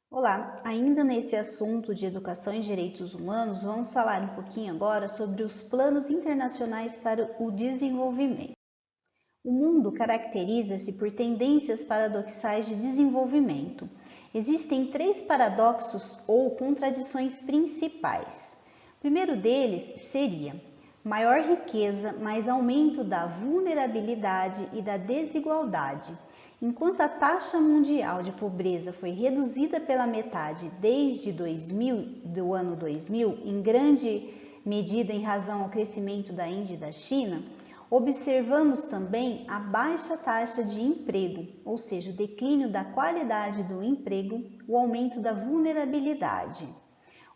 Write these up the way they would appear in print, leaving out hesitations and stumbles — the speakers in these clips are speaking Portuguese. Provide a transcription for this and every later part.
Olá, ainda nesse assunto de educação e direitos humanos, vamos falar um pouquinho agora sobre os planos internacionais para o desenvolvimento. O mundo caracteriza-se por tendências paradoxais de desenvolvimento. Existem três paradoxos ou contradições principais. O primeiro deles seria maior riqueza, mais aumento da vulnerabilidade e da desigualdade. Enquanto a taxa mundial de pobreza foi reduzida pela metade desde do ano 2000, em grande medida em razão ao crescimento da Índia e da China, observamos também a baixa taxa de emprego, ou seja, o declínio da qualidade do emprego, o aumento da vulnerabilidade,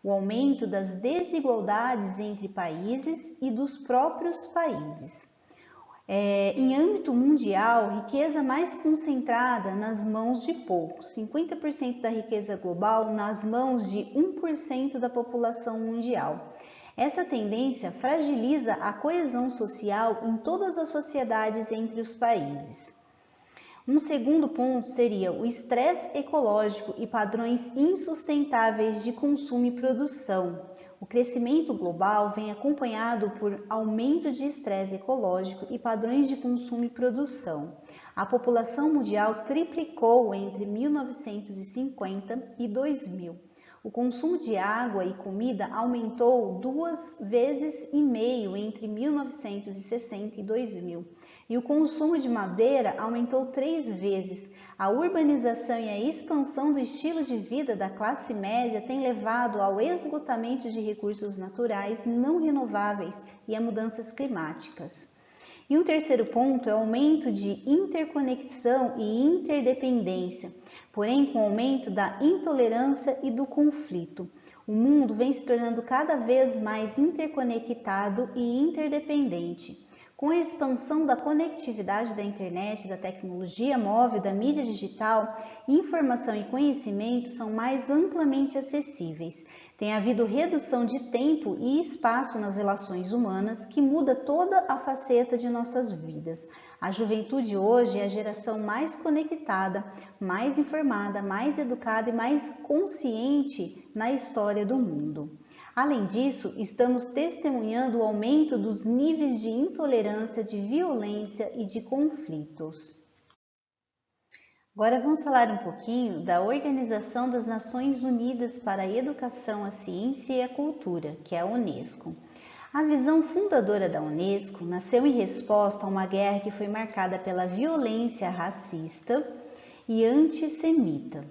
o aumento das desigualdades entre países e dos próprios países. Em âmbito mundial, riqueza mais concentrada nas mãos de poucos, 50% da riqueza global nas mãos de 1% da população mundial. Essa tendência fragiliza a coesão social em todas as sociedades entre os países. Um segundo ponto seria o estresse ecológico e padrões insustentáveis de consumo e produção. O crescimento global vem acompanhado por aumento de estresse ecológico e padrões de consumo e produção. A população mundial triplicou entre 1950 e 2000. O consumo de água e comida aumentou 2,5 vezes entre 1960 e 2000. E o consumo de madeira aumentou 3 vezes. A urbanização e a expansão do estilo de vida da classe média tem levado ao esgotamento de recursos naturais não renováveis e a mudanças climáticas. E um terceiro ponto é o aumento de interconexão e interdependência, porém com o aumento da intolerância e do conflito. O mundo vem se tornando cada vez mais interconectado e interdependente. Com a expansão da conectividade da internet, da tecnologia móvel, da mídia digital, informação e conhecimento são mais amplamente acessíveis. Tem havido redução de tempo e espaço nas relações humanas que muda toda a faceta de nossas vidas. A juventude hoje é a geração mais conectada, mais informada, mais educada e mais consciente na história do mundo. Além disso, estamos testemunhando o aumento dos níveis de intolerância, de violência e de conflitos. Agora vamos falar um pouquinho da Organização das Nações Unidas para a Educação, a Ciência e a Cultura, que é a Unesco. A visão fundadora da Unesco nasceu em resposta a uma guerra que foi marcada pela violência racista e antissemita.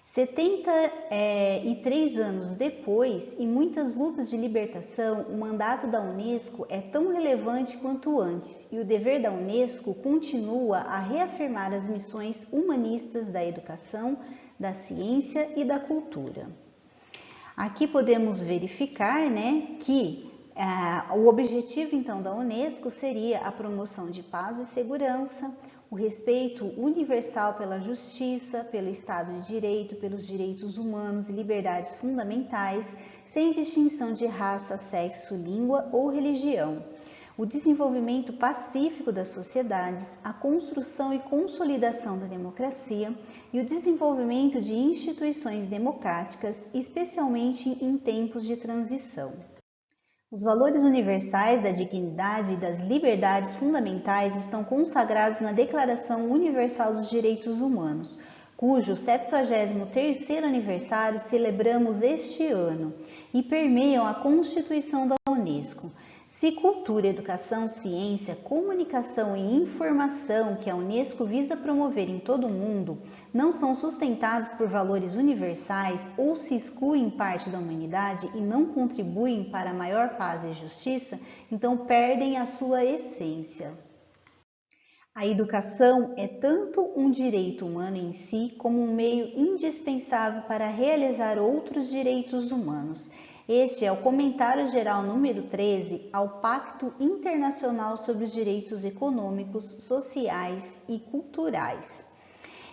73 anos depois, e muitas lutas de libertação, o mandato da Unesco é tão relevante quanto antes, e o dever da Unesco continua a reafirmar as missões humanistas da educação, da ciência e da cultura. Aqui podemos verificar, que o objetivo então da Unesco seria a promoção de paz e segurança, o respeito universal pela justiça, pelo Estado de Direito, pelos direitos humanos e liberdades fundamentais, sem distinção de raça, sexo, língua ou religião, o desenvolvimento pacífico das sociedades, a construção e consolidação da democracia e o desenvolvimento de instituições democráticas, especialmente em tempos de transição. Os valores universais da dignidade e das liberdades fundamentais estão consagrados na Declaração Universal dos Direitos Humanos, cujo 73º aniversário celebramos este ano e permeiam a Constituição da Unesco. Se cultura, educação, ciência, comunicação e informação que a Unesco visa promover em todo o mundo não são sustentados por valores universais ou se excluem parte da humanidade e não contribuem para a maior paz e justiça, então perdem a sua essência. A educação é tanto um direito humano em si como um meio indispensável para realizar outros direitos humanos. Este é o comentário geral número 13 ao Pacto Internacional sobre os Direitos Econômicos, Sociais e Culturais.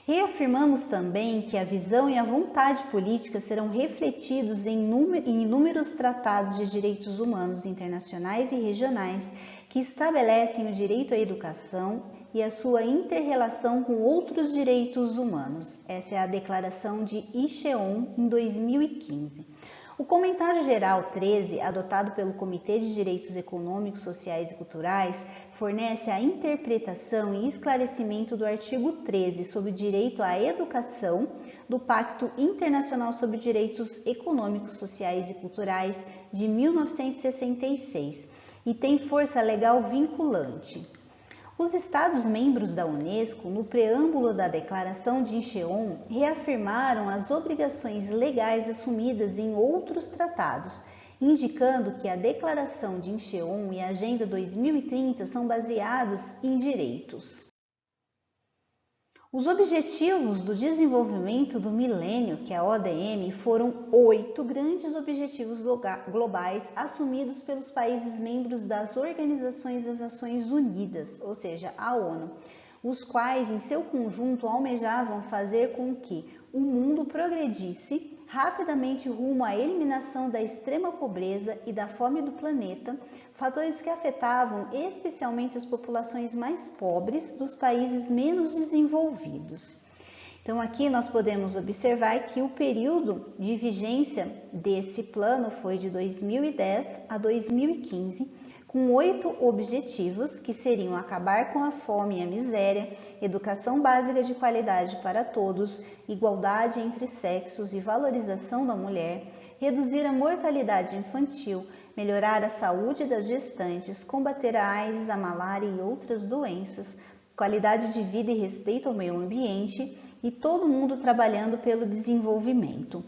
Reafirmamos também que a visão e a vontade política serão refletidos em inúmeros tratados de direitos humanos internacionais e regionais que estabelecem o direito à educação e a sua inter-relação com outros direitos humanos. Essa é a Declaração de Incheon em 2015. O Comentário Geral 13, adotado pelo Comitê de Direitos Econômicos, Sociais e Culturais, fornece a interpretação e esclarecimento do artigo 13 sobre o direito à educação do Pacto Internacional sobre Direitos Econômicos, Sociais e Culturais de 1966 e tem força legal vinculante. Os Estados-membros da Unesco, no preâmbulo da Declaração de Incheon, reafirmaram as obrigações legais assumidas em outros tratados, indicando que a Declaração de Incheon e a Agenda 2030 são baseados em direitos. Os Objetivos do Desenvolvimento do Milênio, que é a ODM, foram 8 grandes objetivos globais assumidos pelos países membros das Organizações das Nações Unidas, ou seja, a ONU, os quais, em seu conjunto, almejavam fazer com que o mundo progredisse rapidamente rumo à eliminação da extrema pobreza e da fome do planeta, fatores que afetavam especialmente as populações mais pobres dos países menos desenvolvidos. Então aqui nós podemos observar que o período de vigência desse plano foi de 2010 a 2015, com 8 objetivos que seriam acabar com a fome e a miséria, educação básica de qualidade para todos, igualdade entre sexos e valorização da mulher, reduzir a mortalidade infantil, melhorar a saúde das gestantes, combater a AIDS, a malária e outras doenças, qualidade de vida e respeito ao meio ambiente e todo mundo trabalhando pelo desenvolvimento.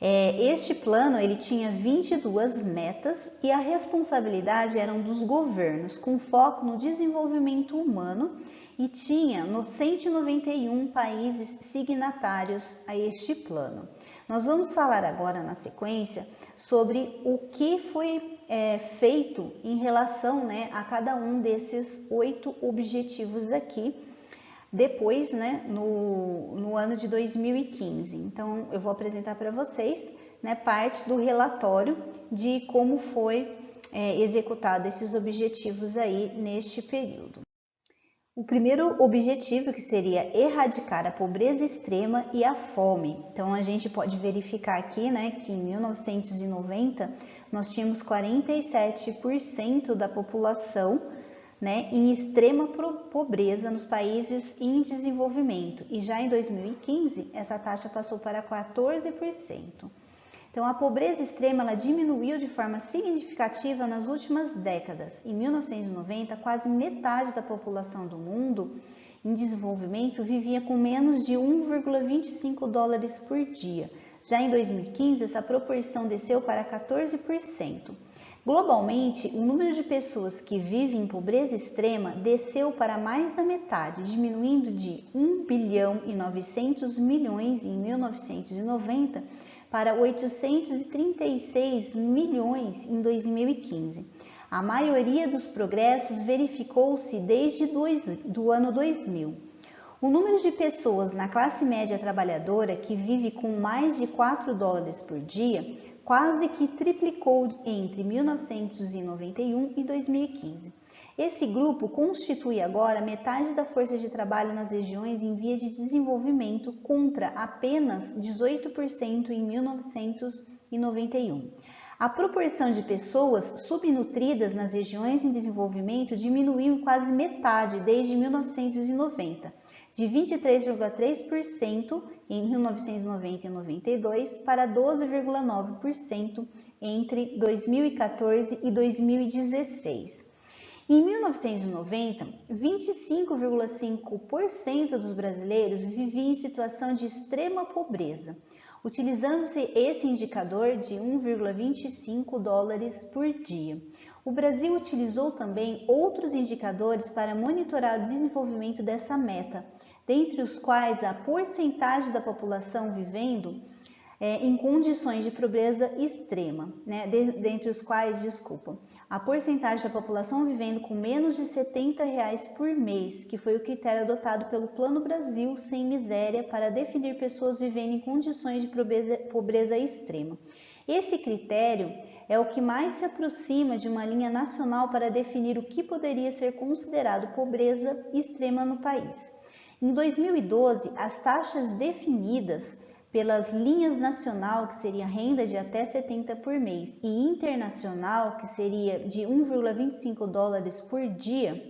Este plano ele tinha 22 metas e a responsabilidade eram dos governos, com foco no desenvolvimento humano e tinha 191 países signatários a este plano. Nós vamos falar agora na sequência sobre o que foi feito em relação a cada um desses 8 objetivos aqui, depois, no ano de 2015. Então, eu vou apresentar para vocês parte do relatório de como foi executado esses objetivos aí neste período. O primeiro objetivo, que seria erradicar a pobreza extrema e a fome. Então, a gente pode verificar aqui que em 1990 nós tínhamos 47% da população em extrema pobreza nos países em desenvolvimento. E já em 2015, essa taxa passou para 14%. Então, a pobreza extrema ela diminuiu de forma significativa nas últimas décadas. Em 1990, quase metade da população do mundo em desenvolvimento vivia com menos de 1,25 dólares por dia. Já em 2015, essa proporção desceu para 14%. Globalmente, o número de pessoas que vivem em pobreza extrema desceu para mais da metade, diminuindo de 1 bilhão e 900 milhões em 1990 para 836 milhões em 2015. A maioria dos progressos verificou-se desde o ano 2000. O número de pessoas na classe média trabalhadora que vive com mais de 4 dólares por dia quase que triplicou entre 1991 e 2015. Esse grupo constitui agora metade da força de trabalho nas regiões em via de desenvolvimento, contra apenas 18% em 1991. A proporção de pessoas subnutridas nas regiões em desenvolvimento diminuiu em quase metade desde 1990, de 23,3% em 1990 e 92 para 12,9% entre 2014 e 2016. Em 1990, 25,5% dos brasileiros viviam em situação de extrema pobreza, utilizando-se esse indicador de 1,25 dólares por dia. O Brasil utilizou também outros indicadores para monitorar o desenvolvimento dessa meta, dentre os quais a porcentagem da população vivendo em condições de pobreza extrema, dentre os quais, a porcentagem da população vivendo com menos de R$70 por mês, que foi o critério adotado pelo Plano Brasil Sem Miséria para definir pessoas vivendo em condições de pobreza extrema. Esse critério é o que mais se aproxima de uma linha nacional para definir o que poderia ser considerado pobreza extrema no país. Em 2012, as taxas definidas pelas linhas nacional, que seria renda de até 70 por mês, e internacional, que seria de 1,25 dólares por dia,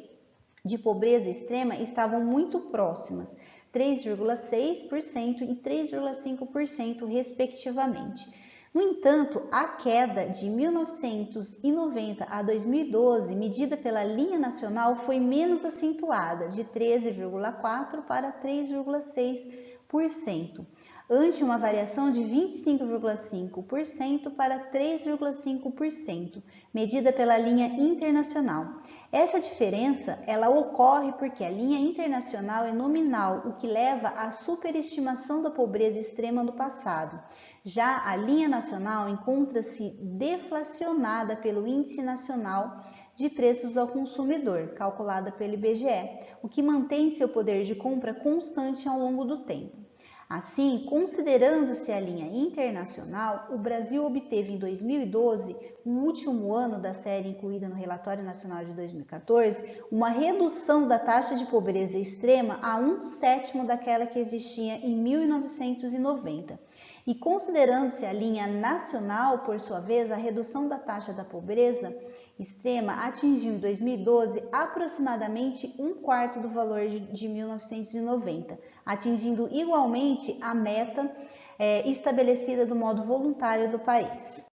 de pobreza extrema, estavam muito próximas, 3,6% e 3,5% respectivamente. No entanto, a queda de 1990 a 2012, medida pela linha nacional, foi menos acentuada, de 13,4% para 3,6%, ante uma variação de 25,5% para 3,5%, medida pela linha internacional. Essa diferença, ela ocorre porque a linha internacional é nominal, o que leva à superestimação da pobreza extrema no passado. Já a linha nacional encontra-se deflacionada pelo Índice Nacional de Preços ao Consumidor, calculada pelo IBGE, o que mantém seu poder de compra constante ao longo do tempo. Assim, considerando-se a linha internacional, o Brasil obteve em 2012, o último ano da série incluída no Relatório Nacional de 2014, uma redução da taxa de pobreza extrema a 1/7 daquela que existia em 1990. E considerando-se a linha nacional, por sua vez, a redução da taxa da pobreza extrema atingiu em 2012 aproximadamente 1/4 do valor de 1990, atingindo igualmente a meta estabelecida do modo voluntário do país.